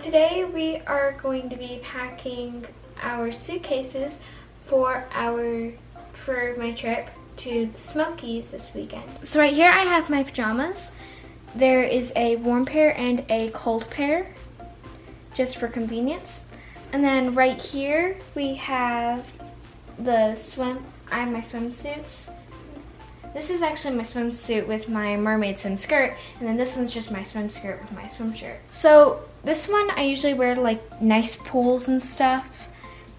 today we are going to be packing our suitcases for my trip to the Smokies this weekend. So right here I have my pajamas. There is a warm pair and a cold pair, just for convenience. And then right here we have I have my swimsuits. This is actually my swimsuit with my mermaid swim skirt, and then this one's just my swim skirt with my swim shirt. So this one I usually wear to like nice pools and stuff,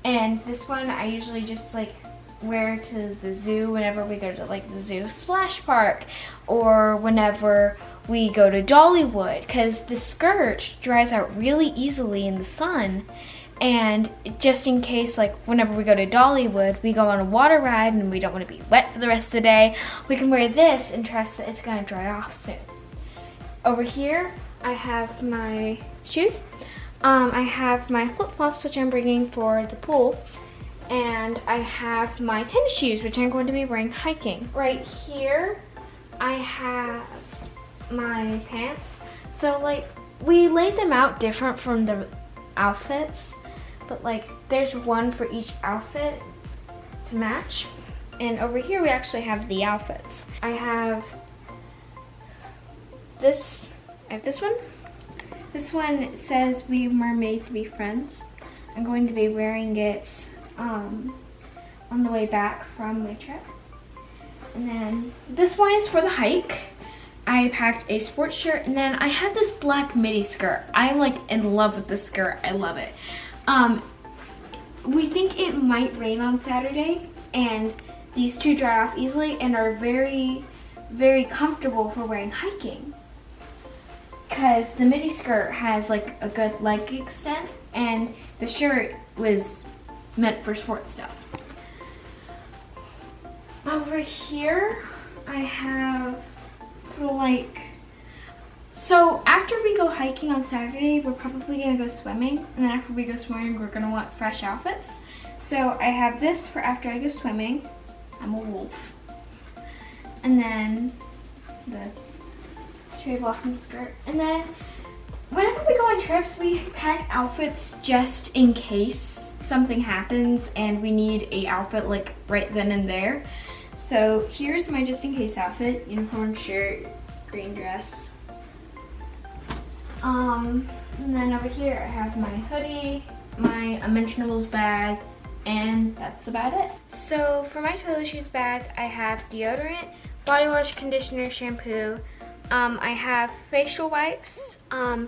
and this one I usually just like wear to the zoo whenever we go to like the zoo splash park, or whenever we go to Dollywood, because the skirt dries out really easily in the sun. And just in case, like whenever we go to Dollywood, we go on a water ride and we don't want to be wet for the rest of the day, we can wear this and trust that it's going to dry off soon. Over here, I have my shoes. I have my flip-flops, which I'm bringing for the pool. And I have my tennis shoes, which I'm going to be wearing hiking. Right here, I have my pants. So like, we laid them out different from the outfits, but like there's one for each outfit to match. And over here we actually have the outfits. I have this one. This one says we were made to be friends. I'm going to be wearing it on the way back from my trip. And then this one is for the hike. I packed a sports shirt, and then I have this black midi skirt. I'm like in love with this skirt. I love it. We think it might rain on Saturday, and these two dry off easily and are very, very comfortable for wearing hiking. Because the midi skirt has like a good leg extent, and the shirt was meant for sports stuff. Over here, I have so after we go hiking on Saturday, we're probably gonna go swimming, and then after we go swimming, we're gonna want fresh outfits. So I have this for after I go swimming. I'm a wolf. And then the cherry blossom skirt. And then whenever we go on trips, we pack outfits just in case something happens and we need a outfit like right then and there. So here's my just in case outfit: unicorn shirt, green dress. And then over here I have my hoodie, my unmentionables bag, and that's about it. So for my toiletries bag, I have deodorant, body wash, conditioner, shampoo. I have facial wipes. I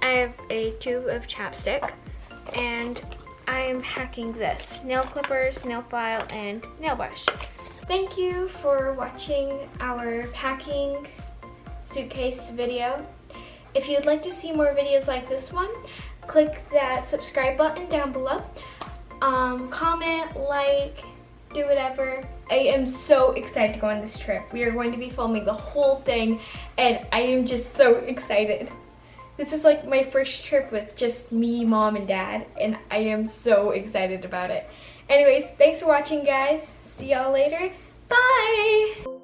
have a tube of chapstick, and I am packing this: nail clippers, nail file, and nail brush. Thank you for watching our packing suitcase video. If you'd like to see more videos like this one, click that subscribe button down below. Comment, like, do whatever. I am so excited to go on this trip. We are going to be filming the whole thing, and I am just so excited. This is like my first trip with just me, mom, and dad, and I am so excited about it. Anyways, thanks for watching, guys. See y'all later. Bye!